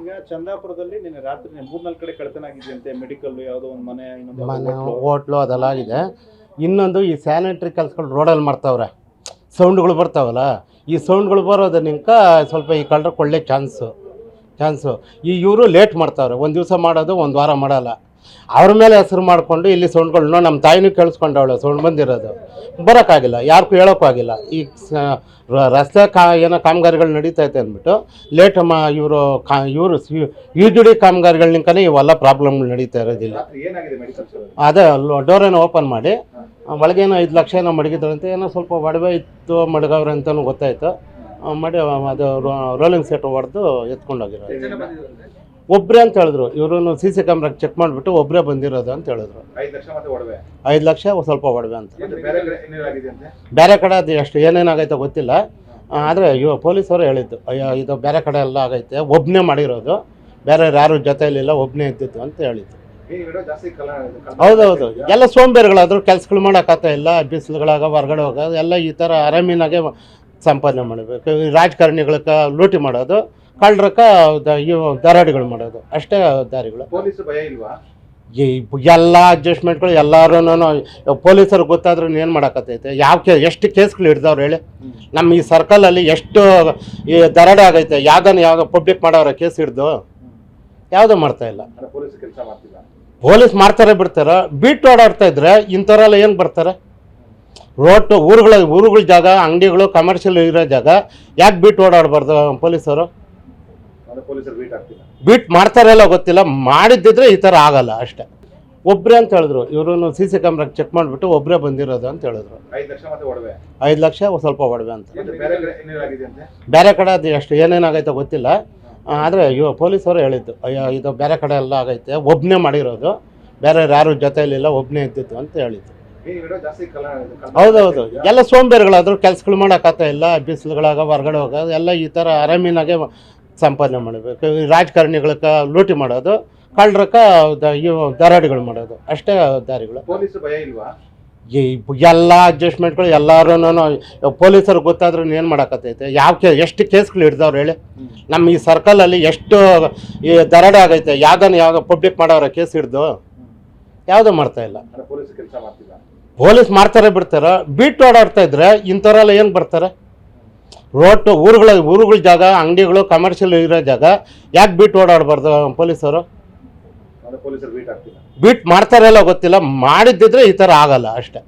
ಈಗ ಚಂದಾಪುರದಲ್ಲಿ ನಿನ್ನೆ ರಾತ್ರಿ 3-4 ಕಡೆ ಕಳ್ತನ ಆಗಿದೆಯಂತೆ. ಮೆಡಿಕಲ್ ಯಾವುದೋ ಒಂದು ಮನೆ, ಇನ್ನೊಂದು ಮನೆ, ಹೋಟ್ಲು ಅದೆಲ್ಲ ಆಗಿದೆ. ಇನ್ನೊಂದು ಈ ಸ್ಯಾನಿಟ್ರಿ ಕೆಲಸಗಳು ರೋಡಲ್ಲಿ ಮಾಡ್ತಾವ್ರೆ, ಸೌಂಡ್ಗಳು ಬರ್ತಾವಲ್ಲ, ಈ ಸೌಂಡ್ಗಳು ಬರೋದನ್ನಿಂಕ ಸ್ವಲ್ಪ ಈ ಕಳ್ಳರು ಕೊಳ್ಳೆ ಚಾನ್ಸು ಈ ಇವರು ಲೇಟ್ ಮಾಡ್ತಾವ್ರೆ. ಒಂದು ದಿವಸ ಮಾಡೋದು, ಒಂದು ವಾರ ಮಾಡಲ್ಲ. ಅವ್ರ ಮೇಲೆ ಹೆಸರು ಮಾಡಿಕೊಂಡು ಇಲ್ಲಿ ಸೌಂಡ್ಗಳನ್ನ ನಮ್ಮ ತಾಯಿನೂ ಕೇಳಿಸ್ಕೊಂಡವಳು, ಸೌಂಡ್ ಬಂದಿರೋದು ಬರೋಕ್ಕಾಗಿಲ್ಲ, ಯಾರಿಗೂ ಹೇಳೋಕ್ಕೂ ಆಗಿಲ್ಲ. ಈ ರಸ್ತೆ ಏನೋ ಕಾಮಗಾರಿಗಳು ನಡೀತೈತೆ ಅಂದ್ಬಿಟ್ಟು ಲೇಟ್ ಇವರು UGD ಕಾಮಗಾರಿಗಳಿಂಕನೇ ಇವೆಲ್ಲ ಪ್ರಾಬ್ಲಮ್ಗಳು ನಡೀತಾ ಇರೋದಿಲ್ಲ. ಅದೇ ಡೋರ್ ಏನೋ ಓಪನ್ ಮಾಡಿ ಒಳಗೇನೋ 5 ಲಕ್ಷ ಏನೋ ಮಡಗಿದ್ರಂತೆ, ಏನೋ ಸ್ವಲ್ಪ ಒಡವೆ ಇತ್ತು ಮಡಗವ್ರೆ ಅಂತಲೂ ಗೊತ್ತಾಯಿತು. ಮಾಡಿ ಅದು ರೋಲಿಂಗ್ ಸೆಟ್ ಹೊಡೆದು ಎತ್ಕೊಂಡೋಗಿರೋದು. ಒಬ್ಬರೇ ಅಂತ ಹೇಳಿದ್ರು. ಇವರು CC ಕ್ಯಾಮ್ರಾಗೆ ಚೆಕ್ ಮಾಡಿಬಿಟ್ಟು ಒಬ್ಬರೇ ಬಂದಿರೋದು ಅಂತ ಹೇಳಿದ್ರು. 5 ಲಕ್ಷ ಸ್ವಲ್ಪ ಒಡವೆ ಅಂತ. ಬೇರೆ ಕಡೆ ಅದು ಎಷ್ಟು ಏನೇನಾಗೈತೆ ಗೊತ್ತಿಲ್ಲ, ಆದರೆ ಪೊಲೀಸರು ಹೇಳಿದ್ದು ಇದು ಬೇರೆ ಕಡೆ ಎಲ್ಲ ಆಗೈತೆ, ಒಬ್ಬನೇ ಮಾಡಿರೋದು, ಬೇರೆ ಯಾರು ಜೊತೆಯಲ್ಲಿಲ್ಲ, ಒಬ್ಬನೇ ಇದ್ದಿದ್ದು ಅಂತ ಹೇಳಿದ್ದು. ಹೌದೌದು, ಎಲ್ಲ ಸೋಂಬೇರಿಗಳಾದ್ರು ಕೆಲಸಗಳು ಮಾಡೋಕ್ಕಾಗ್ತಾ ಇಲ್ಲ, ಬಿಸಿಲುಗಳಾಗ ಹೊರಗಡೆ ಹೋಗೋದು ಎಲ್ಲ ಈ ಥರ ಆರಾಮಿನಾಗೆ ಸಂಪಾದನೆ ಮಾಡಬೇಕು. ರಾಜಕಾರಣಿಗಳಕ್ಕೆ ಲೂಟಿ ಮಾಡೋದು, ಕಳ್ಳರಕ್ಕೆ ದರಾಡಿಗಳು ಮಾಡೋದು, ಅಷ್ಟೇ ದಾರಿಗಳು. ಎಲ್ಲ ಅಡ್ಜಸ್ಟ್ಮೆಂಟ್ಗಳು ಎಲ್ಲರೂ ಪೊಲೀಸರಿಗೆ ಗೊತ್ತಾದ್ರೂ ಏನು ಮಾಡೋಕ್ಕತ್ತೈತೆ? ಎಷ್ಟು ಕೇಸ್ಗಳು ಹಿಡ್ದವ್ರು ಹೇಳಿ? ನಮ್ಮ ಈ ಸರ್ಕಲಲ್ಲಿ ಎಷ್ಟು ಈ ದರಾಡೆ ಆಗೈತೆ? ಯಾವುದೋ ಪಬ್ಲಿಕ್ ಮಾಡೋರ ಕೇಸ್ ಹಿಡ್ದು ಯಾವುದೂ ಮಾಡ್ತಾಯಿಲ್ಲ. ಪೊಲೀಸ್ ಮಾಡ್ತಾರೆ ಬಿಡ್ತಾರೆ. ಬೀಟ್ ಓಡಾಡ್ತಾ ಇದ್ರೆ ಇಂಥವರೆಲ್ಲ ಏನು ಬರ್ತಾರೆ? ಊರುಗಳ ಜಾಗ, ಅಂಗಡಿಗಳು, ಕಮರ್ಷಿಯಲ್ ಇರೋ ಜಾಗ ಯಾಕೆ ಬೀಟ್ ಓಡಾಡಬಾರ್ದು ಪೊಲೀಸರು? ಬೀಟ್ ಮಾಡ್ತಾರೆಲ್ಲ ಗೊತ್ತಿಲ್ಲ, ಮಾಡಿದ್ದಿದ್ರೆ ಈ ಥರ ಆಗಲ್ಲ ಅಷ್ಟೇ. ಒಬ್ಬರೇ ಅಂತ ಹೇಳಿದ್ರು. ಇವರು CC ಕ್ಯಾಮ್ರಾಗೆ ಚೆಕ್ ಮಾಡಿಬಿಟ್ಟು ಒಬ್ಬರೇ ಬಂದಿರೋದು ಅಂತ ಹೇಳಿದ್ರು. 5 ಲಕ್ಷ ಸ್ವಲ್ಪ ಒಡವೆ ಅಂತ. ಬೇರೆ ಕಡೆ ಅದು ಎಷ್ಟು ಏನೇನಾಗೈತೆ ಗೊತ್ತಿಲ್ಲ, ಆದರೆ ಪೊಲೀಸರು ಹೇಳಿದ್ದು ಇದು ಬೇರೆ ಕಡೆ ಎಲ್ಲ ಆಗೈತೆ, ಒಬ್ಬನೇ ಮಾಡಿರೋದು, ಬೇರೆ ಯಾರು ಜೊತೆಯಲ್ಲಿಲ್ಲ, ಒಬ್ಬನೇ ಇದ್ದಿದ್ದು ಅಂತ ಹೇಳಿದ್ದು. ಹೌದೌದು, ಎಲ್ಲ ಸೋಂಬೇರಿಗಳಾದ್ರು ಕೆಲಸಗಳು ಮಾಡೋಕ್ಕಾಗ್ತಾ ಇಲ್ಲ, ಬಿಸಿಲುಗಳಾಗ ಹೊರಗಡೆ ಹೋಗೋದು ಎಲ್ಲ ಈ ಥರ ಆರಾಮಿನಾಗೆ ಸಂಪಾದನೆ ಮಾಡಬೇಕು. ರಾಜಕಾರಣಿಗಳಕ್ಕೆ ಲೂಟಿ ಮಾಡೋದು, ಕಳ್ಳರಕ್ಕೆ ದರಾಡಿಗಳು ಮಾಡೋದು, ಅಷ್ಟೇ ದಾರಿಗಳು. ಎಲ್ಲ ಅಡ್ಜಸ್ಟ್ಮೆಂಟ್ಗಳು ಎಲ್ಲರೂ ಪೊಲೀಸರಿಗೆ ಗೊತ್ತಾದ್ರೂ ಏನು ಮಾಡೋಕ್ಕತ್ತೈತೆ? ಎಷ್ಟು ಕೇಸ್ಗಳು ಹಿಡ್ದವ್ರು ಹೇಳಿ? ನಮ್ಮ ಈ ಸರ್ಕಲಲ್ಲಿ ಎಷ್ಟು ಈ ದರಾಡೆ ಆಗೈತೆ? ಯಾವುದೋ ಪಬ್ಲಿಕ್ ಮಾಡೋರ ಕೇಸ್ ಹಿಡ್ದು ಯಾವುದೂ ಮಾಡ್ತಾಯಿಲ್ಲ. ಪೊಲೀಸ್ ಮಾಡ್ತಾರೆ ಬಿಡ್ತಾರೆ. ಬೀಟ್ ಓಡಾಡ್ತಾ ಇದ್ರೆ ಇಂಥವರೆಲ್ಲ ಏನು ಬರ್ತಾರೆ? ಊರುಗಳ ಜಾಗ, ಅಂಗಡಿಗಳು, ಕಮರ್ಷಿಯಲ್ ಇರೋ ಜಾಗ ಯಾಕೆ ಬೀಟ್ ಓಡಾಡಬಾರ್ದು ಪೊಲೀಸರು? ಬೀಟ್ ಮಾಡ್ತಾರೆಲ್ಲ ಗೊತ್ತಿಲ್ಲ, ಮಾಡಿದ್ದಿದ್ರೆ ಈ ಥರ ಆಗಲ್ಲ ಅಷ್ಟೇ.